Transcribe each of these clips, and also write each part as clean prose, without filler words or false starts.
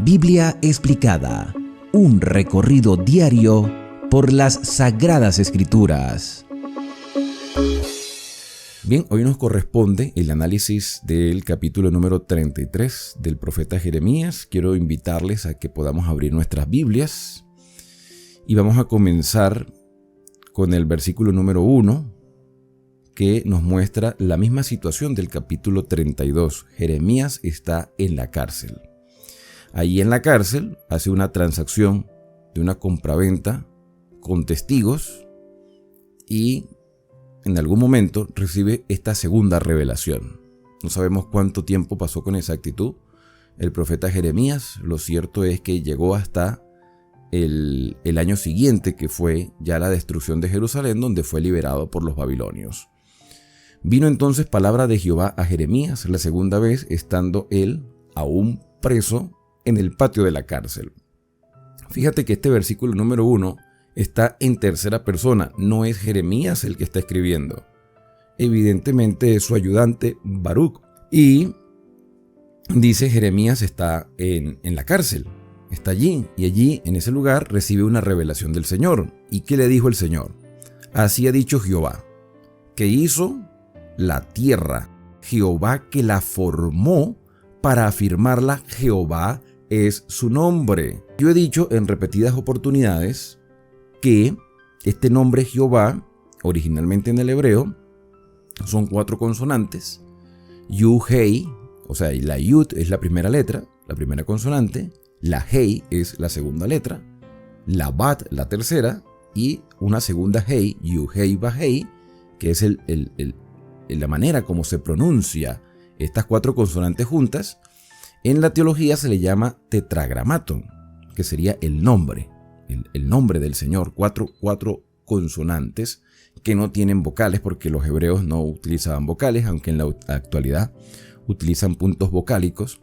Biblia explicada, un recorrido diario por las Sagradas Escrituras. Bien, hoy nos corresponde el análisis del capítulo número 33 del profeta Jeremías. Quiero invitarles a que podamos abrir nuestras Biblias y vamos a comenzar con el versículo número 1 que nos muestra la misma situación del capítulo 32. Jeremías está en la cárcel. Ahí en la cárcel hace una transacción de una compraventa con testigos y en algún momento recibe esta segunda revelación. No sabemos cuánto tiempo pasó con exactitud el profeta Jeremías. Lo cierto es que llegó hasta el año siguiente, que fue ya la destrucción de Jerusalén, donde fue liberado por los babilonios. Vino entonces palabra de Jehová a Jeremías la segunda vez, estando él aún preso en el patio de la cárcel. Fíjate que este versículo número 1 está en tercera persona, no es Jeremías el que está escribiendo. Evidentemente es su ayudante Baruch. Y dice Jeremías está en la cárcel, está allí, y allí en ese lugar recibe una revelación del Señor. ¿Y qué le dijo el Señor? Así ha dicho Jehová, que hizo la tierra, Jehová que la formó para afirmarla, Jehová es su nombre. Yo he dicho en repetidas oportunidades que este nombre Jehová, originalmente en el hebreo, son 4 consonantes. Yud, Hei, o sea, la Yud es la primera letra, la primera consonante, la Hei es la segunda letra, la Bat la tercera y una segunda Hei, Yud, Hei, Ba, Hei, que es la manera como se pronuncia estas 4 consonantes juntas. En la teología se le llama tetragramaton, que sería el nombre del Señor, 4 consonantes que no tienen vocales, porque los hebreos no utilizaban vocales, aunque en la actualidad utilizan puntos vocálicos.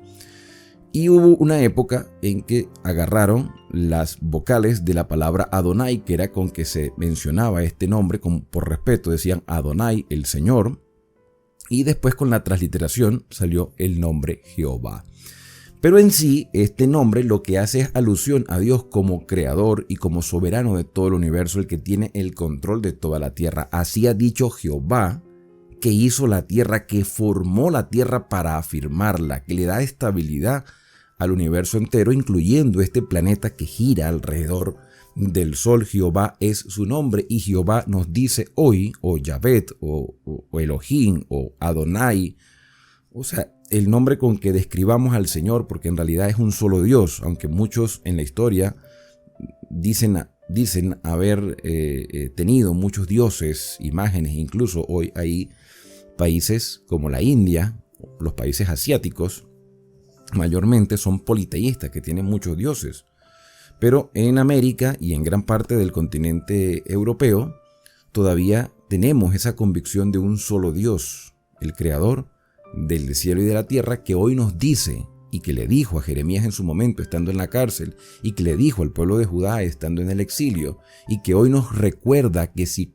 Y hubo una época en que agarraron las vocales de la palabra Adonai, que era con que se mencionaba este nombre, por respeto decían Adonai, el Señor, y después con la transliteración salió el nombre Jehová. Pero en sí, este nombre lo que hace es alusión a Dios como creador y como soberano de todo el universo, el que tiene el control de toda la tierra. Así ha dicho Jehová, que hizo la tierra, que formó la tierra para afirmarla, que le da estabilidad al universo entero, incluyendo este planeta que gira alrededor del sol. Jehová es su nombre, y Jehová nos dice hoy, o Yahvet, o Elohim, o Adonai, o sea, el nombre con que describamos al Señor, porque en realidad es un solo Dios, aunque muchos en la historia dicen haber tenido muchos dioses, imágenes. Incluso hoy hay países como la India, los países asiáticos, mayormente son politeístas, que tienen muchos dioses. Pero en América y en gran parte del continente europeo todavía tenemos esa convicción de un solo Dios, el creador del cielo y de la tierra, que hoy nos dice, y que le dijo a Jeremías en su momento estando en la cárcel, y que le dijo al pueblo de Judá estando en el exilio, y que hoy nos recuerda que si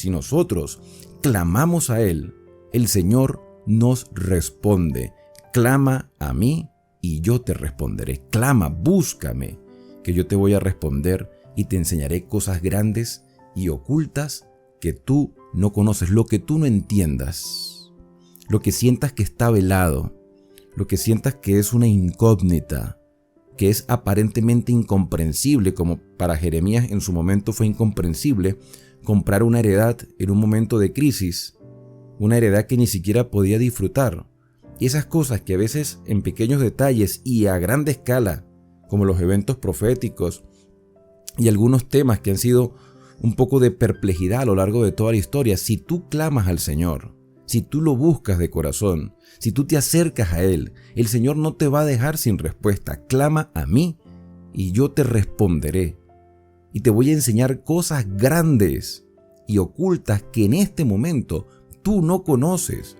nosotros clamamos a Él, el Señor nos responde. Clama a mí y yo te responderé. Clama, búscame, que yo te voy a responder y te enseñaré cosas grandes y ocultas que tú no conoces, lo que tú no entiendas. Lo que sientas que está velado, lo que sientas que es una incógnita, que es aparentemente incomprensible, como para Jeremías en su momento fue incomprensible comprar una heredad en un momento de crisis, una heredad que ni siquiera podía disfrutar. Y esas cosas que a veces en pequeños detalles y a grande escala, como los eventos proféticos y algunos temas que han sido un poco de perplejidad a lo largo de toda la historia, si tú clamas al Señor, si tú lo buscas de corazón, si tú te acercas a Él, el Señor no te va a dejar sin respuesta. Clama a mí y yo te responderé. Y te voy a enseñar cosas grandes y ocultas que en este momento tú no conoces.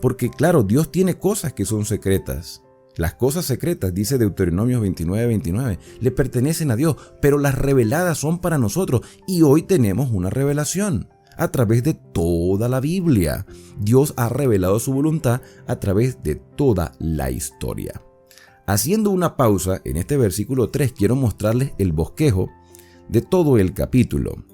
Porque claro, Dios tiene cosas que son secretas. Las cosas secretas, dice Deuteronomio 29:29, le pertenecen a Dios, pero las reveladas son para nosotros. Y hoy tenemos una revelación. A través de toda la Biblia, Dios ha revelado su voluntad a través de toda la historia. haciendo una pausa en este versículo 3, quiero mostrarles el bosquejo de todo el capítulo.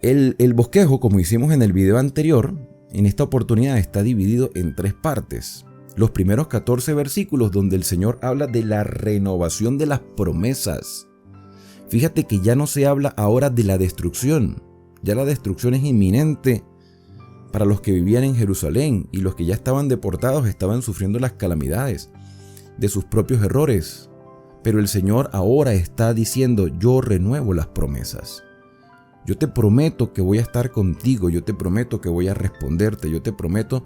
El bosquejo, como hicimos en el video anterior, en esta oportunidad está dividido en 3 partes. Los primeros 14 versículos donde el Señor habla de la renovación de las promesas. Fíjate que ya no se habla ahora de la destrucción. Ya la destrucción es inminente para los que vivían en Jerusalén, y los que ya estaban deportados estaban sufriendo las calamidades de sus propios errores. Pero el Señor ahora está diciendo: yo renuevo las promesas. Yo te prometo que voy a estar contigo, yo te prometo que voy a responderte, yo te prometo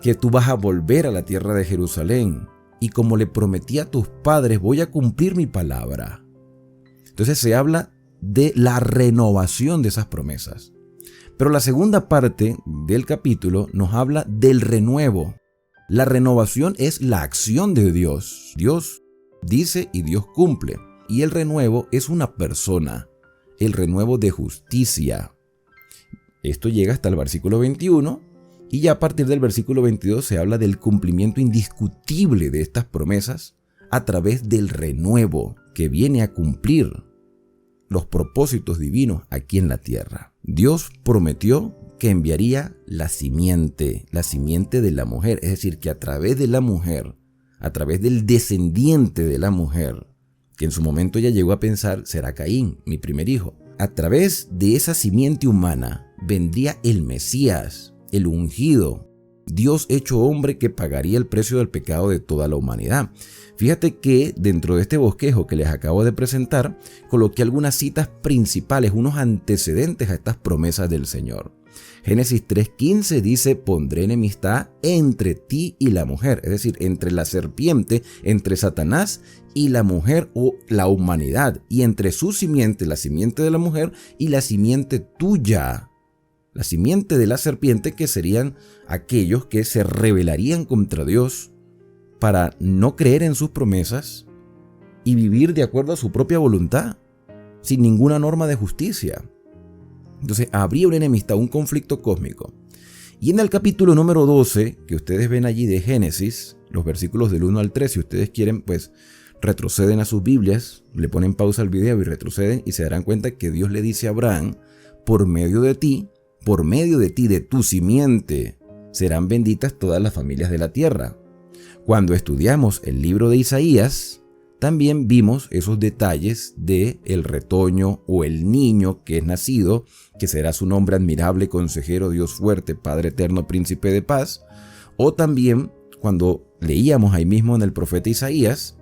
que tú vas a volver a la tierra de Jerusalén, y como le prometí a tus padres, voy a cumplir mi palabra. Entonces se habla de la renovación de esas promesas. Pero la segunda parte del capítulo nos habla del renuevo. La renovación es la acción de Dios. Dios dice y Dios cumple. Y el renuevo es una persona. El renuevo de justicia. Esto llega hasta el versículo 21 y ya a partir del versículo 22 se habla del cumplimiento indiscutible de estas promesas a través del renuevo que viene a cumplir los propósitos divinos aquí en la tierra. Dios prometió que enviaría la simiente de la mujer, es decir, que a través de la mujer, a través del descendiente de la mujer, que en su momento ella llegó a pensar será Caín, mi primer hijo. A través de esa simiente humana vendría el Mesías, el ungido, Dios hecho hombre que pagaría el precio del pecado de toda la humanidad. Fíjate que dentro de este bosquejo que les acabo de presentar, coloqué algunas citas principales, unos antecedentes a estas promesas del Señor. Génesis 3:15 dice: pondré enemistad entre ti y la mujer, es decir, entre la serpiente, entre Satanás y la mujer o la humanidad, y entre su simiente, la simiente de la mujer, y la simiente tuya, la simiente de la serpiente, que serían aquellos que se rebelarían contra Dios para no creer en sus promesas y vivir de acuerdo a su propia voluntad, sin ninguna norma de justicia. Entonces habría una enemistad, un conflicto cósmico. Y en el capítulo número 12, que ustedes ven allí de Génesis, los versículos del 1 al 3, si ustedes quieren, pues retroceden a sus Biblias, le ponen pausa al video y retroceden y se darán cuenta que Dios le dice a Abraham: por medio de ti, de tu simiente, serán benditas todas las familias de la tierra. Cuando estudiamos el libro de Isaías, también vimos esos detalles de el retoño o el niño que es nacido, que será su nombre admirable, consejero, Dios fuerte, Padre eterno, príncipe de paz. O también cuando leíamos ahí mismo en el profeta Isaías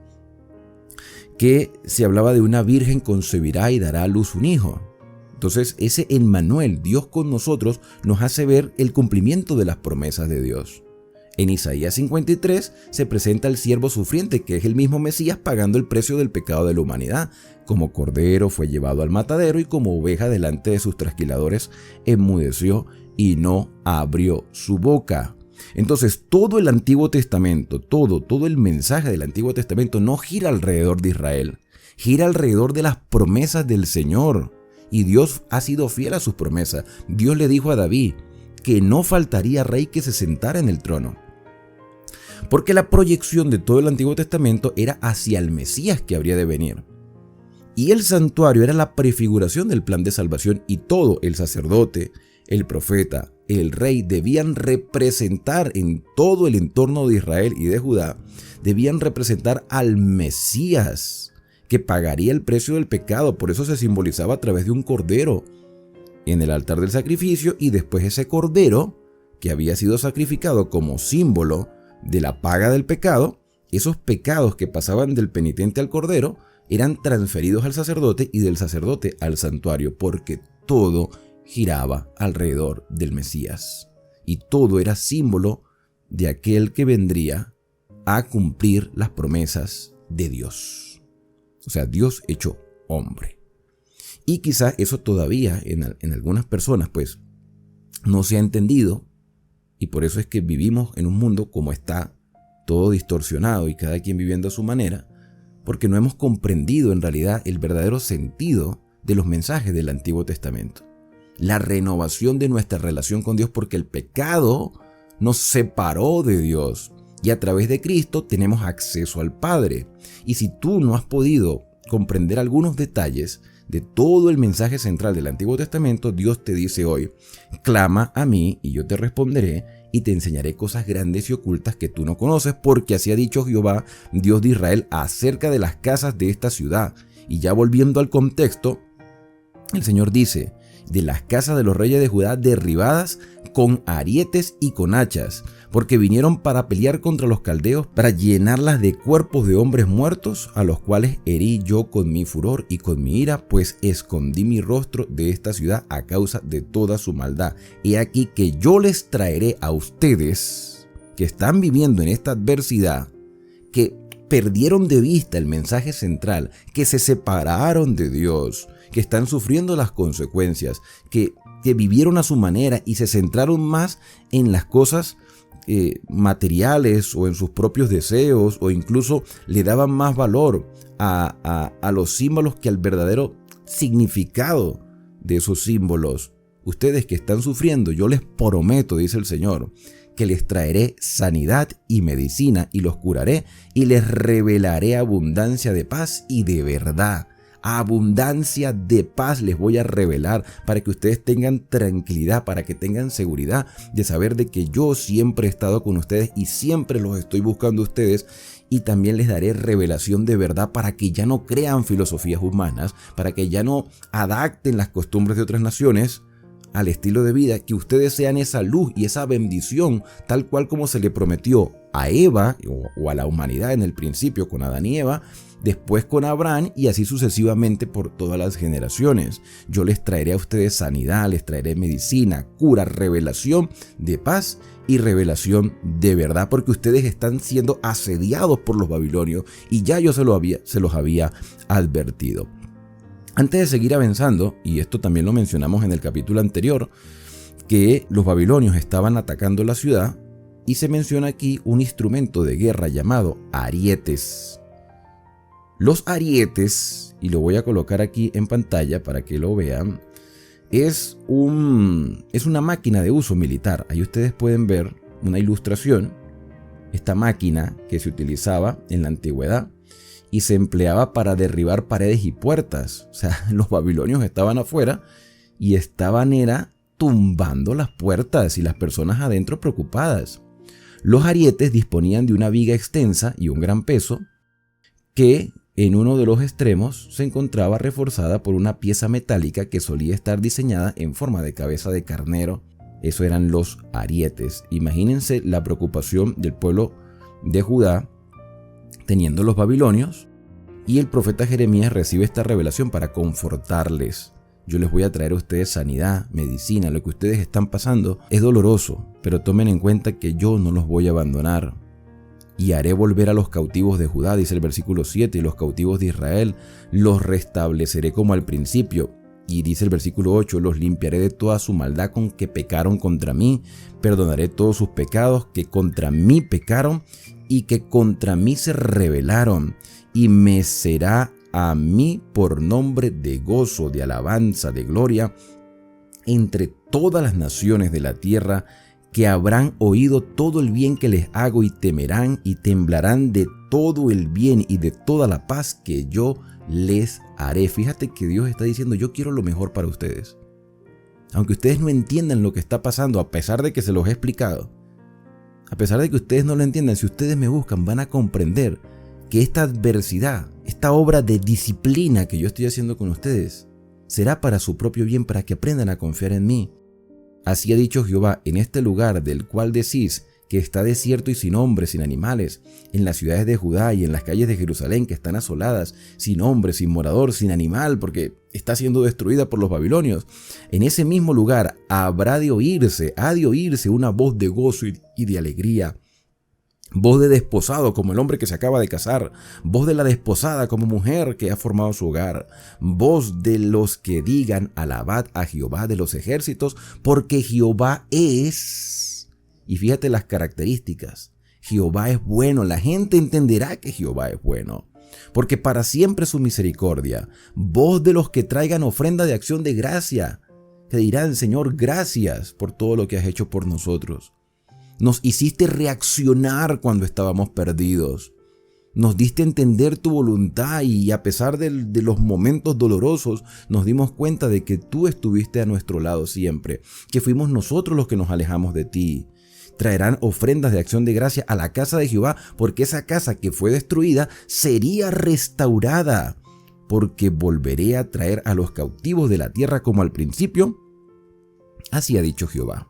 que se hablaba de una virgen concebirá y dará a luz un hijo. Entonces ese Emmanuel, Dios con nosotros, nos hace ver el cumplimiento de las promesas de Dios. En Isaías 53 se presenta el siervo sufriente, que es el mismo Mesías pagando el precio del pecado de la humanidad. Como cordero fue llevado al matadero y como oveja delante de sus trasquiladores enmudeció y no abrió su boca. Entonces todo el Antiguo Testamento, todo el mensaje del Antiguo Testamento no gira alrededor de Israel, gira alrededor de las promesas del Señor. Y Dios ha sido fiel a sus promesas. Dios le dijo a David que no faltaría rey que se sentara en el trono. Porque la proyección de todo el Antiguo Testamento era hacia el Mesías que habría de venir. Y el santuario era la prefiguración del plan de salvación, y todo, el sacerdote, el profeta, el rey, debían representar en todo el entorno de Israel y de Judá, debían representar al Mesías, que pagaría el precio del pecado. Por eso se simbolizaba a través de un cordero en el altar del sacrificio, y después ese cordero que había sido sacrificado como símbolo de la paga del pecado, esos pecados que pasaban del penitente al cordero eran transferidos al sacerdote y del sacerdote al santuario, porque todo giraba alrededor del Mesías y todo era símbolo de aquel que vendría a cumplir las promesas de Dios. O sea, Dios hecho hombre. Y quizás eso todavía en algunas personas pues no se ha entendido, y por eso es que vivimos en un mundo como está, todo distorsionado y cada quien viviendo a su manera, porque no hemos comprendido en realidad el verdadero sentido de los mensajes del Antiguo Testamento. La renovación de nuestra relación con Dios, porque el pecado nos separó de Dios. Y a través de Cristo tenemos acceso al Padre. Y si tú no has podido comprender algunos detalles de todo el mensaje central del Antiguo Testamento, Dios te dice hoy: clama a mí y yo te responderé y te enseñaré cosas grandes y ocultas que tú no conoces, porque así ha dicho Jehová, Dios de Israel, acerca de las casas de esta ciudad. Y ya volviendo al contexto, el Señor dice: de las casas de los reyes de Judá derribadas con arietes y con hachas, porque vinieron para pelear contra los caldeos, para llenarlas de cuerpos de hombres muertos, a los cuales herí yo con mi furor y con mi ira, pues escondí mi rostro de esta ciudad a causa de toda su maldad. He aquí que yo les traeré a ustedes, que están viviendo en esta adversidad, que perdieron de vista el mensaje central, que se separaron de Dios, que están sufriendo las consecuencias, que vivieron a su manera y se centraron más en las cosas materiales o en sus propios deseos, o incluso le daban más valor a los símbolos que al verdadero significado de esos símbolos. Ustedes que están sufriendo, yo les prometo, dice el Señor, que les traeré sanidad y medicina y los curaré y les revelaré abundancia de paz y de verdad. Abundancia de paz les voy a revelar para que ustedes tengan tranquilidad, para que tengan seguridad de saber de que yo siempre he estado con ustedes y siempre los estoy buscando a ustedes. Y también les daré revelación de verdad para que ya no crean filosofías humanas, para que ya no adapten las costumbres de otras naciones al estilo de vida, que ustedes sean esa luz y esa bendición, tal cual como se le prometió a Eva o a la humanidad en el principio con Adán y Eva, después con Abraham y así sucesivamente por todas las generaciones. Yo les traeré a ustedes sanidad, les traeré medicina, cura, revelación de paz y revelación de verdad, porque ustedes están siendo asediados por los babilonios y ya yo se los había advertido. Antes de seguir avanzando, y esto también lo mencionamos en el capítulo anterior, que los babilonios estaban atacando la ciudad, y se menciona aquí un instrumento de guerra llamado arietes. Los arietes, y lo voy a colocar aquí en pantalla para que lo vean, es una máquina de uso militar. Ahí ustedes pueden ver una ilustración, esta máquina que se utilizaba en la antigüedad, y se empleaba para derribar paredes y puertas. O sea, los babilonios estaban afuera y estaban tumbando las puertas y las personas adentro preocupadas. Los arietes disponían de una viga extensa y un gran peso que en uno de los extremos se encontraba reforzada por una pieza metálica que solía estar diseñada en forma de cabeza de carnero. Eso eran los arietes. Imagínense la preocupación del pueblo de Judá teniendo los babilonios, y el profeta Jeremías recibe esta revelación para confortarles. Yo les voy a traer a ustedes sanidad, medicina. Lo que ustedes están pasando es doloroso, pero tomen en cuenta que yo no los voy a abandonar. Y haré volver a los cautivos de Judá, dice el versículo 7, y los cautivos de Israel los restableceré como al principio. Y dice el versículo 8, los limpiaré de toda su maldad con que pecaron contra mí, perdonaré todos sus pecados que contra mí pecaron y que contra mí se rebelaron, y me será a mí por nombre de gozo, de alabanza, de gloria, entre todas las naciones de la tierra, que habrán oído todo el bien que les hago y temerán y temblarán de todo el bien y de toda la paz que yo les haré. Fíjate que Dios está diciendo: yo quiero lo mejor para ustedes. Aunque ustedes no entiendan lo que está pasando, a pesar de que se los he explicado, a pesar de que ustedes no lo entiendan, si ustedes me buscan van a comprender que esta adversidad, esta obra de disciplina que yo estoy haciendo con ustedes, será para su propio bien, para que aprendan a confiar en mí. Así ha dicho Jehová: en este lugar del cual decís que está desierto y sin hombres, sin animales, en las ciudades de Judá y en las calles de Jerusalén que están asoladas, sin hombre, sin morador, sin animal, porque está siendo destruida por los babilonios. En ese mismo lugar ha de oírse una voz de gozo y de alegría. Voz de desposado como el hombre que se acaba de casar, voz de la desposada como mujer que ha formado su hogar, voz de los que digan: alabad a Jehová de los ejércitos, porque Jehová es... Y fíjate las características: Jehová es bueno. La gente entenderá que Jehová es bueno, porque para siempre su misericordia. Voz de los que traigan ofrenda de acción de gracia, que dirán: Señor, gracias por todo lo que has hecho por nosotros. Nos hiciste reaccionar cuando estábamos perdidos. Nos diste a entender tu voluntad y a pesar de los momentos dolorosos, nos dimos cuenta de que tú estuviste a nuestro lado siempre, que fuimos nosotros los que nos alejamos de ti. Traerán ofrendas de acción de gracia a la casa de Jehová, porque esa casa que fue destruida sería restaurada, porque volveré a traer a los cautivos de la tierra como al principio. Así ha dicho Jehová.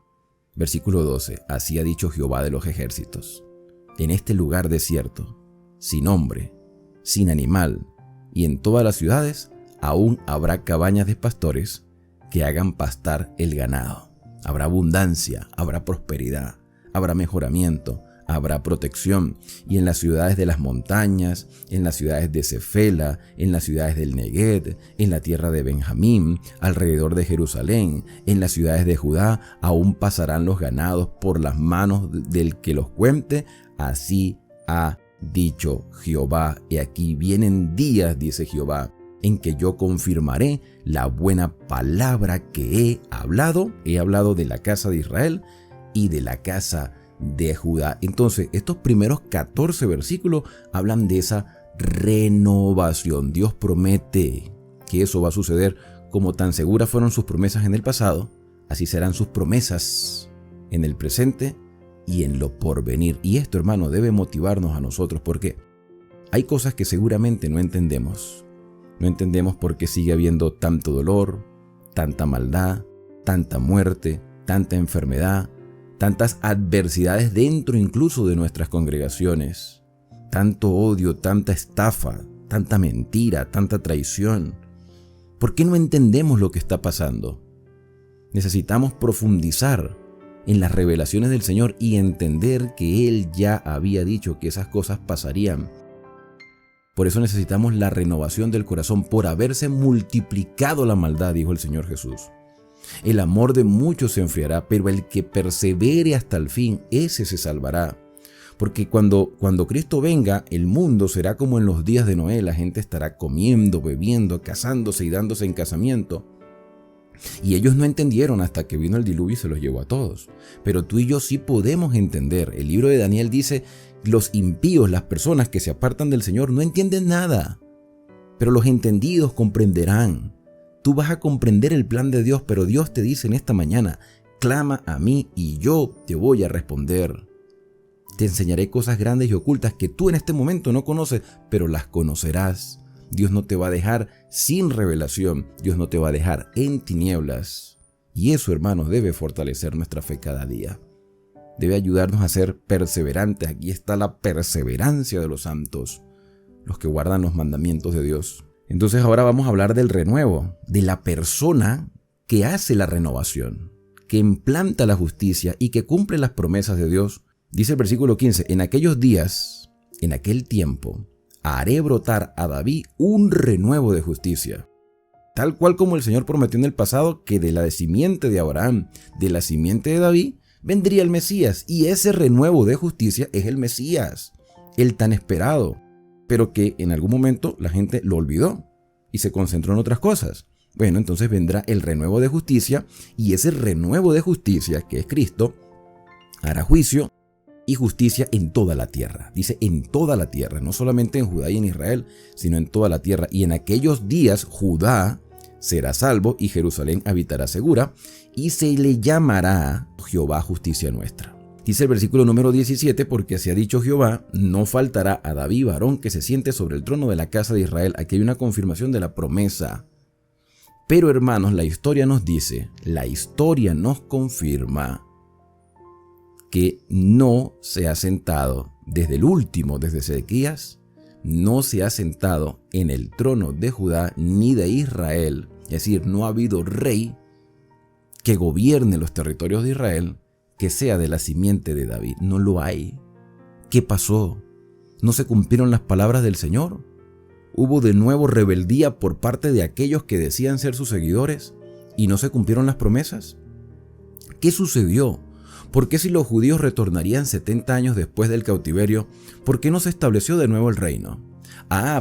Versículo 12. Así ha dicho Jehová de los ejércitos. En este lugar desierto, sin hombre, sin animal, y en todas las ciudades aún habrá cabañas de pastores que hagan pastar el ganado. Habrá abundancia, habrá prosperidad, habrá mejoramiento, habrá protección. Y en las ciudades de las montañas, en las ciudades de Cefela, en las ciudades del Negued, en la tierra de Benjamín, alrededor de Jerusalén, en las ciudades de Judá, aún pasarán los ganados por las manos del que los cuente. Así ha dicho Jehová. Y aquí vienen días, dice Jehová, en que yo confirmaré la buena palabra que he hablado. He hablado de la casa de Israel y de la casa de Judá. Entonces, estos primeros 14 versículos hablan de esa renovación. Dios promete que eso va a suceder. Como tan seguras fueron sus promesas en el pasado, así serán sus promesas en el presente y en lo porvenir. Y esto, hermano, debe motivarnos a nosotros, porque hay cosas que seguramente no entendemos. No entendemos por qué sigue habiendo tanto dolor, tanta maldad, tanta muerte, tanta enfermedad, tantas adversidades dentro incluso de nuestras congregaciones, tanto odio, tanta estafa, tanta mentira, tanta traición. ¿Por qué no entendemos lo que está pasando? Necesitamos profundizar en las revelaciones del Señor y entender que Él ya había dicho que esas cosas pasarían. Por eso necesitamos la renovación del corazón, por haberse multiplicado la maldad, dijo el Señor Jesús. El amor de muchos se enfriará, pero el que persevere hasta el fin, ese se salvará. Porque cuando Cristo venga, el mundo será como en los días de Noé. La gente estará comiendo, bebiendo, casándose y dándose en casamiento. Y ellos no entendieron hasta que vino el diluvio y se los llevó a todos. Pero tú y yo sí podemos entender. El libro de Daniel dice, los impíos, las personas que se apartan del Señor, no entienden nada. Pero los entendidos comprenderán. Tú vas a comprender el plan de Dios, pero Dios te dice en esta mañana, clama a mí y yo te voy a responder. Te enseñaré cosas grandes y ocultas que tú en este momento no conoces, pero las conocerás. Dios no te va a dejar sin revelación. Dios no te va a dejar en tinieblas. Y eso, hermanos, debe fortalecer nuestra fe cada día. Debe ayudarnos a ser perseverantes. Aquí está la perseverancia de los santos, los que guardan los mandamientos de Dios. Entonces ahora vamos a hablar del renuevo, de la persona que hace la renovación, que implanta la justicia y que cumple las promesas de Dios. Dice el versículo 15, en aquellos días, en aquel tiempo, haré brotar a David un renuevo de justicia, tal cual como el Señor prometió en el pasado que de la simiente de Abraham, de la simiente de David, vendría el Mesías. Y ese renuevo de justicia es el Mesías, el tan esperado, pero que en algún momento la gente lo olvidó y se concentró en otras cosas. Bueno, entonces vendrá el renuevo de justicia, y ese renuevo de justicia, que es Cristo, hará juicio y justicia en toda la tierra. Dice en toda la tierra, no solamente en Judá y en Israel, sino en toda la tierra. Y en aquellos días Judá será salvo y Jerusalén habitará segura, y se le llamará Jehová justicia nuestra. Dice el versículo número 17, porque así ha dicho Jehová, no faltará a David varón que se siente sobre el trono de la casa de Israel. Aquí hay una confirmación de la promesa. Pero hermanos, la historia nos dice, la historia nos confirma que no se ha sentado desde el último, desde Ezequías, no se ha sentado en el trono de Judá ni de Israel. Es decir, no ha habido rey que gobierne los territorios de Israel que sea de la simiente de David. No lo hay. ¿Qué pasó? ¿No se cumplieron las palabras del Señor? ¿Hubo de nuevo rebeldía por parte de aquellos que decían ser sus seguidores y no se cumplieron las promesas? ¿Qué sucedió? ¿Por qué si los judíos retornarían 70 años después del cautiverio, por qué no se estableció de nuevo el reino?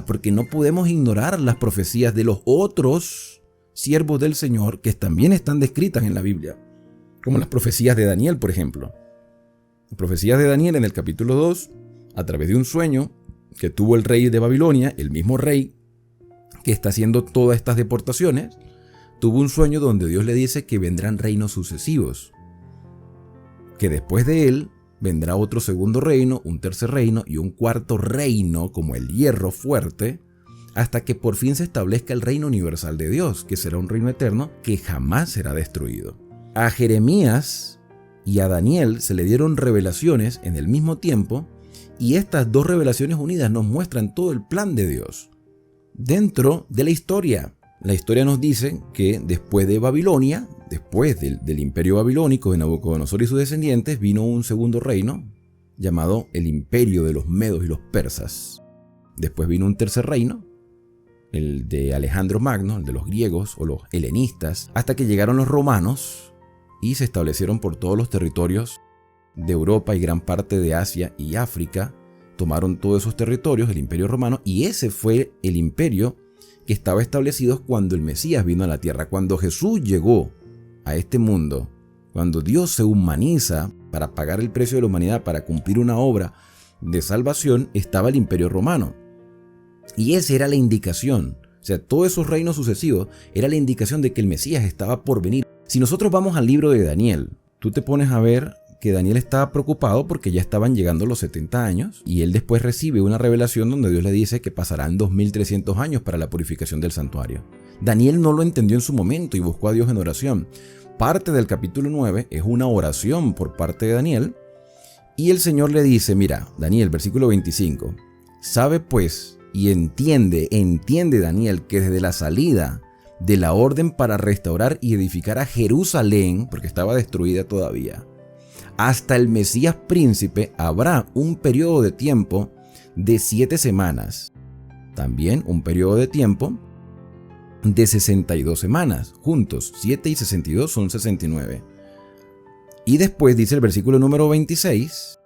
Porque no podemos ignorar las profecías de los otros siervos del Señor que también están descritas en la Biblia, como las profecías de Daniel, por ejemplo. profecías de Daniel en el capítulo 2, a través de un sueño que tuvo el rey de Babilonia, el mismo rey que está haciendo todas estas deportaciones, tuvo un sueño donde Dios le dice que vendrán reinos sucesivos, que después de él vendrá otro segundo reino, un tercer reino y un cuarto reino como el hierro fuerte, hasta que por fin se establezca el reino universal de Dios, que será un reino eterno que jamás será destruido. A Jeremías y a Daniel se le dieron revelaciones en el mismo tiempo, y estas dos revelaciones unidas nos muestran todo el plan de Dios dentro de la historia. La historia nos dice que después de Babilonia, después del imperio babilónico de Nabucodonosor y sus descendientes, vino un segundo reino llamado el imperio de los medos y los persas. Después vino un tercer reino, el de Alejandro Magno, el de los griegos o los helenistas, hasta que llegaron los romanos y se establecieron por todos los territorios de Europa y gran parte de Asia y África. Tomaron todos esos territorios, el imperio romano, y ese fue el imperio que estaba establecido cuando el Mesías vino a la tierra. Cuando Jesús llegó a este mundo, cuando Dios se humaniza para pagar el precio de la humanidad, para cumplir una obra de salvación, estaba el imperio romano. Y esa era la indicación, o sea, todos esos reinos sucesivos era la indicación de que el Mesías estaba por venir. Si nosotros vamos al libro de Daniel, tú te pones a ver que Daniel estaba preocupado porque ya estaban llegando los 70 años y él después recibe una revelación donde Dios le dice que pasarán 2300 años para la purificación del santuario. Daniel no lo entendió en su momento y buscó a Dios en oración. Parte del capítulo 9 es una oración por parte de Daniel y el Señor le dice, mira, Daniel, versículo 25, sabe pues y entiende Daniel que desde la salida de la orden para restaurar y edificar a Jerusalén, porque estaba destruida todavía, hasta el Mesías príncipe habrá un periodo de tiempo de 7 semanas. También un periodo de tiempo de 62 semanas. Juntos, 7 y 62 son 69. Y después dice el versículo número 26,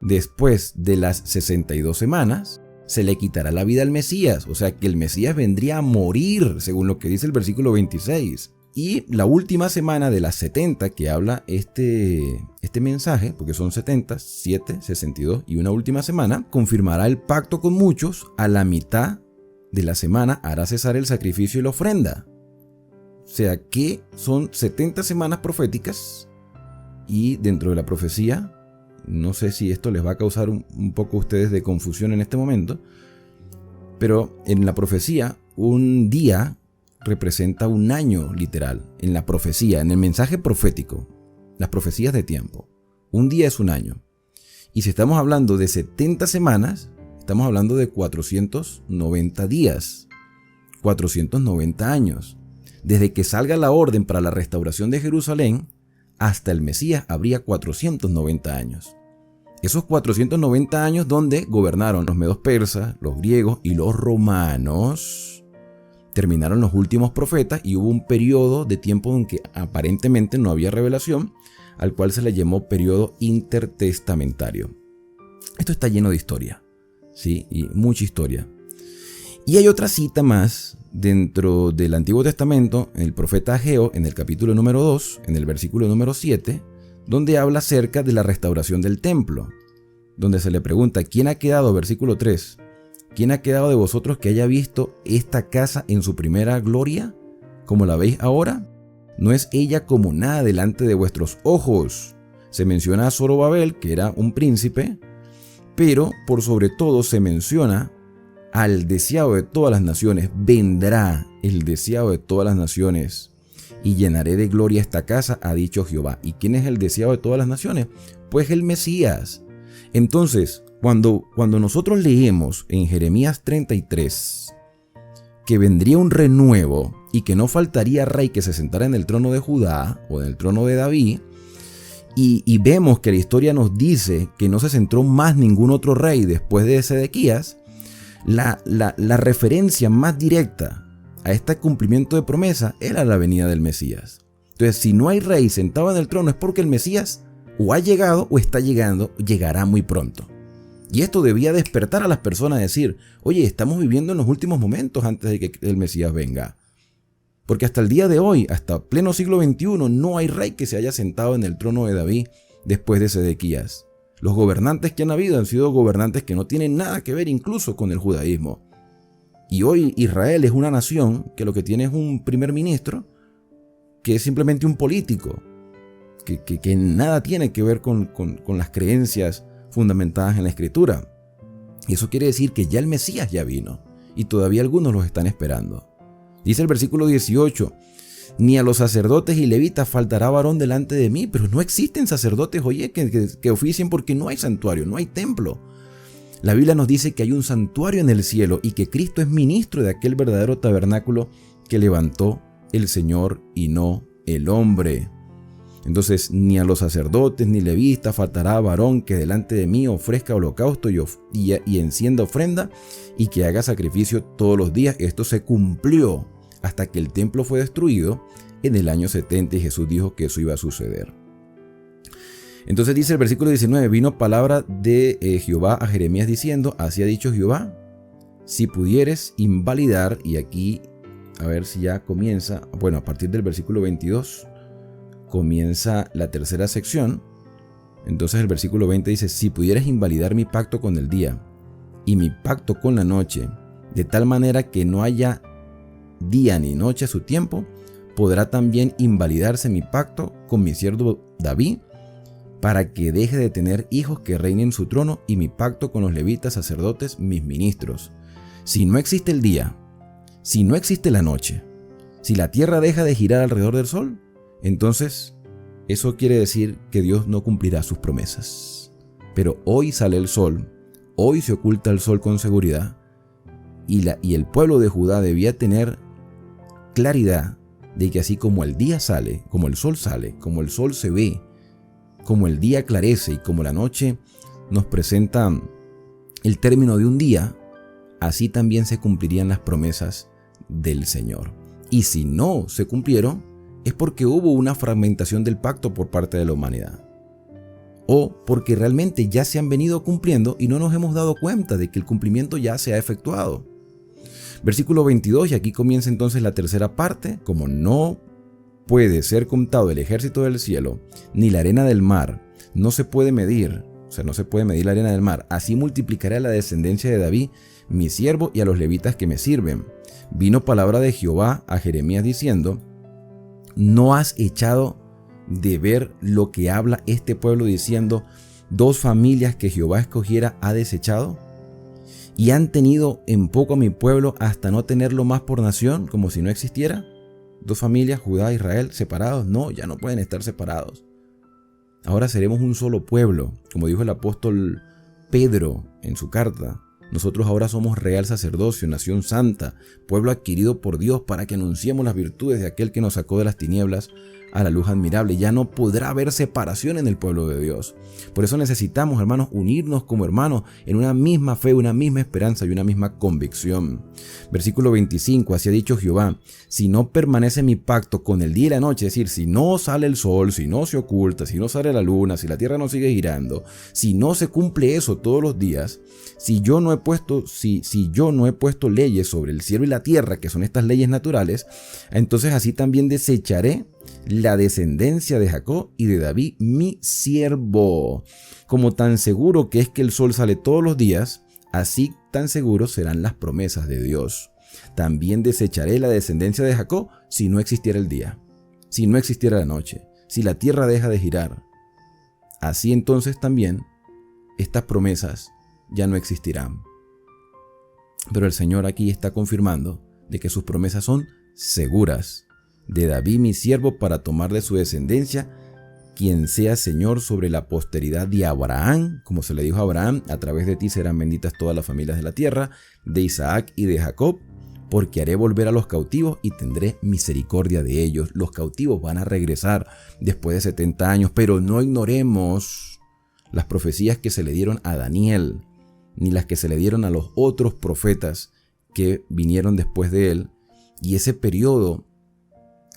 después de las 62 semanas, se le quitará la vida al Mesías. O sea que el Mesías vendría a morir, según lo que dice el versículo 26. Y la última semana de las 70 que habla este mensaje, porque son 70, 7, 62 y una última semana, confirmará el pacto con muchos. A la mitad de la semana hará cesar el sacrificio y la ofrenda. O sea que son 70 semanas proféticas y dentro de la profecía, no sé si esto les va a causar un poco a ustedes de confusión en este momento, pero en la profecía un día representa un año literal. En la profecía, en el mensaje profético, las profecías de tiempo, un día es un año. Y si estamos hablando de 70 semanas, estamos hablando de 490 días, 490 años. Desde que salga la orden para la restauración de Jerusalén hasta el Mesías habría 490 años. Esos 490 años donde gobernaron los medos persas, los griegos y los romanos. Terminaron los últimos profetas y hubo un periodo de tiempo en que aparentemente no había revelación, al cual se le llamó periodo intertestamentario. Esto está lleno de historia, ¿sí? Y mucha historia. Y hay otra cita más dentro del Antiguo Testamento, en el profeta Ageo, en el capítulo número 2, en el versículo número 7, donde habla acerca de la restauración del templo, donde se le pregunta, ¿quién ha quedado? Versículo 3. ¿Quién ha quedado de vosotros que haya visto esta casa en su primera gloria, como la veis ahora? ¿No es ella como nada delante de vuestros ojos? Se menciona a Zorobabel, que era un príncipe, pero por sobre todo se menciona al deseado de todas las naciones. Vendrá el deseado de todas las naciones y llenaré de gloria esta casa, ha dicho Jehová. ¿Y quién es el deseado de todas las naciones? Pues el Mesías. Entonces, cuando nosotros leemos en Jeremías 33 que vendría un renuevo y que no faltaría rey que se sentara en el trono de Judá o en el trono de David, y vemos que la historia nos dice que no se sentó más ningún otro rey después de Sedequías, la referencia más directa a este cumplimiento de promesa era la venida del Mesías. Entonces, si no hay rey sentado en el trono es porque el Mesías o ha llegado o está llegando, llegará muy pronto. Y esto debía despertar a las personas a decir, oye, estamos viviendo en los últimos momentos antes de que el Mesías venga. Porque hasta el día de hoy, hasta pleno siglo XXI, no hay rey que se haya sentado en el trono de David después de Sedequías. Los gobernantes que han habido han sido gobernantes que no tienen nada que ver incluso con el judaísmo. Y hoy Israel es una nación que lo que tiene es un primer ministro que es simplemente un político, que nada tiene que ver con las creencias fundamentadas en la Escritura. Y eso quiere decir que ya el Mesías ya vino y todavía algunos los están esperando. Dice el versículo 18, ni a los sacerdotes y levitas faltará varón delante de mí, pero no existen sacerdotes, oye, que oficien porque no hay santuario, no hay templo. La Biblia nos dice que hay un santuario en el cielo y que Cristo es ministro de aquel verdadero tabernáculo que levantó el Señor y no el hombre. Entonces, ni a los sacerdotes ni levitas faltará varón que delante de mí ofrezca holocausto y encienda ofrenda y que haga sacrificio todos los días. Esto se cumplió hasta que el templo fue destruido en el año 70 y Jesús dijo que eso iba a suceder. Entonces dice el versículo 19, vino palabra de Jehová a Jeremías diciendo, así ha dicho Jehová, si pudieres invalidar, y aquí a ver si ya comienza, bueno, a partir del versículo 22 comienza la tercera sección. Entonces el versículo 20 dice, si pudieras invalidar mi pacto con el día y mi pacto con la noche, de tal manera que no haya día ni noche a su tiempo, podrá también invalidarse mi pacto con mi siervo David, para que deje de tener hijos que reinen su trono, y mi pacto con los levitas sacerdotes, mis ministros. Si no existe el día, si no existe la noche, si la tierra deja de girar alrededor del sol, entonces eso quiere decir que Dios no cumplirá sus promesas. Pero hoy sale el sol, hoy se oculta el sol con seguridad, y el pueblo de Judá debía tener claridad de que así como el día sale, como el sol sale, como el sol se ve, como el día aclarece y como la noche nos presenta el término de un día, así también se cumplirían las promesas del Señor. Y si no se cumplieron, es porque hubo una fragmentación del pacto por parte de la humanidad. O porque realmente ya se han venido cumpliendo y no nos hemos dado cuenta de que el cumplimiento ya se ha efectuado. Versículo 22, y aquí comienza entonces la tercera parte, como no puede ser contado el ejército del cielo, ni la arena del mar, no se puede medir, no se puede medir la arena del mar, así multiplicaré a la descendencia de David, mi siervo, y a los levitas que me sirven. Vino palabra de Jehová a Jeremías diciendo, ¿no has echado de ver lo que habla este pueblo diciendo, 2 familias que Jehová escogiera ha desechado? ¿Y han tenido en poco a mi pueblo hasta no tenerlo más por nación, como si no existiera? 2 familias, Judá e Israel, separados. No, ya no pueden estar separados. Ahora seremos un solo pueblo, como dijo el apóstol Pedro en su carta. Nosotros ahora somos real sacerdocio, nación santa, pueblo adquirido por Dios para que anunciemos las virtudes de aquel que nos sacó de las tinieblas a la luz admirable. Ya no podrá haber separación en el pueblo de Dios. Por eso necesitamos, hermanos, unirnos como hermanos en una misma fe, una misma esperanza y una misma convicción. Versículo 25, así ha dicho Jehová, si no permanece mi pacto con el día y la noche, es decir, si no sale el sol, si no se oculta, si no sale la luna, si la tierra no sigue girando, si no se cumple eso todos los días, si yo no he puesto leyes sobre el cielo y la tierra, que son estas leyes naturales, entonces así también desecharé la descendencia de Jacob y de David mi siervo. Como tan seguro que es que el sol sale todos los días, así tan seguros serán las promesas de Dios. También desecharé la descendencia de Jacob si no existiera el día, si no existiera la noche, si la tierra deja de girar. Así entonces también estas promesas ya no existirán. Pero el Señor aquí está confirmando de que sus promesas son seguras. De David mi siervo, para tomar de su descendencia quien sea Señor sobre la posteridad de Abraham, como se le dijo a Abraham, a través de ti serán benditas todas las familias de la tierra, de Isaac y de Jacob, porque haré volver a los cautivos y tendré misericordia de ellos. Los cautivos van a regresar después de 70 años, pero no ignoremos las profecías que se le dieron a Daniel, ni las que se le dieron a los otros profetas que vinieron después de él, y ese periodo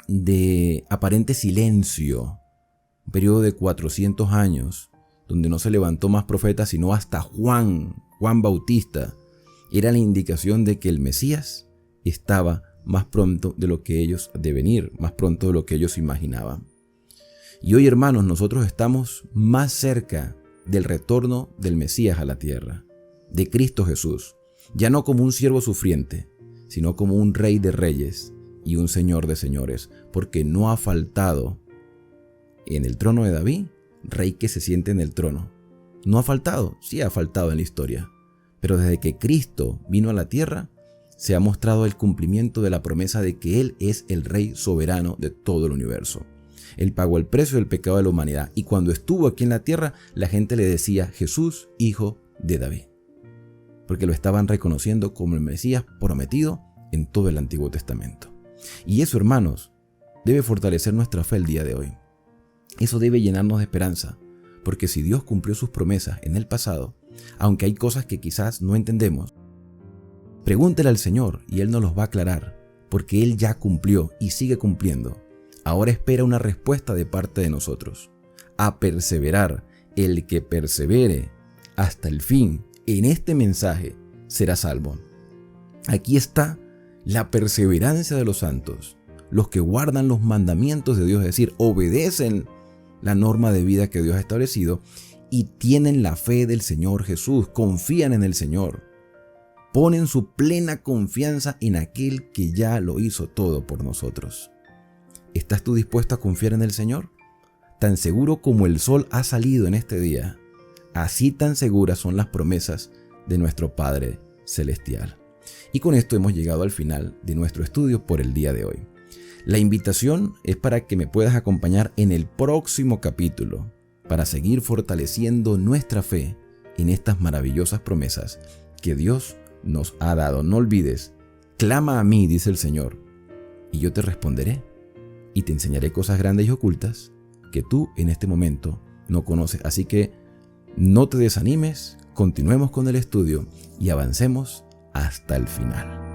de aparente silencio, un periodo de 400 años, donde no se levantó más profetas sino hasta Juan Bautista, era la indicación de que el Mesías estaba más pronto de lo que ellos de venir, más pronto de lo que ellos imaginaban. Y hoy, hermanos, nosotros estamos más cerca del retorno del Mesías a la tierra, de Cristo Jesús, ya no como un siervo sufriente, sino como un rey de reyes y un señor de señores, porque no ha faltado en el trono de David, rey que se siente en el trono. No ha faltado, sí ha faltado en la historia, pero desde que Cristo vino a la tierra, se ha mostrado el cumplimiento de la promesa de que Él es el Rey soberano de todo el universo. Él pagó el precio del pecado de la humanidad y cuando estuvo aquí en la tierra, la gente le decía Jesús, hijo de David, porque lo estaban reconociendo como el Mesías prometido en todo el Antiguo Testamento. Y eso, hermanos, debe fortalecer nuestra fe el día de hoy. Eso debe llenarnos de esperanza, porque si Dios cumplió sus promesas en el pasado, aunque hay cosas que quizás no entendemos, pregúntele al Señor y Él nos los va a aclarar, porque Él ya cumplió y sigue cumpliendo. Ahora espera una respuesta de parte de nosotros. A perseverar, el que persevere hasta el fin en este mensaje será salvo. Aquí está la perseverancia de los santos, los que guardan los mandamientos de Dios, es decir, obedecen la norma de vida que Dios ha establecido y tienen la fe del Señor Jesús, confían en el Señor, ponen su plena confianza en aquel que ya lo hizo todo por nosotros. ¿Estás tú dispuesto a confiar en el Señor? Tan seguro como el sol ha salido en este día, así tan seguras son las promesas de nuestro Padre Celestial. Y con esto hemos llegado al final de nuestro estudio por el día de hoy. La invitación es para que me puedas acompañar en el próximo capítulo para seguir fortaleciendo nuestra fe en estas maravillosas promesas que Dios nos ha dado. No olvides, clama a mí, dice el Señor, y yo te responderé y te enseñaré cosas grandes y ocultas que tú en este momento no conoces. Así que no te desanimes, continuemos con el estudio y avancemos hasta el final.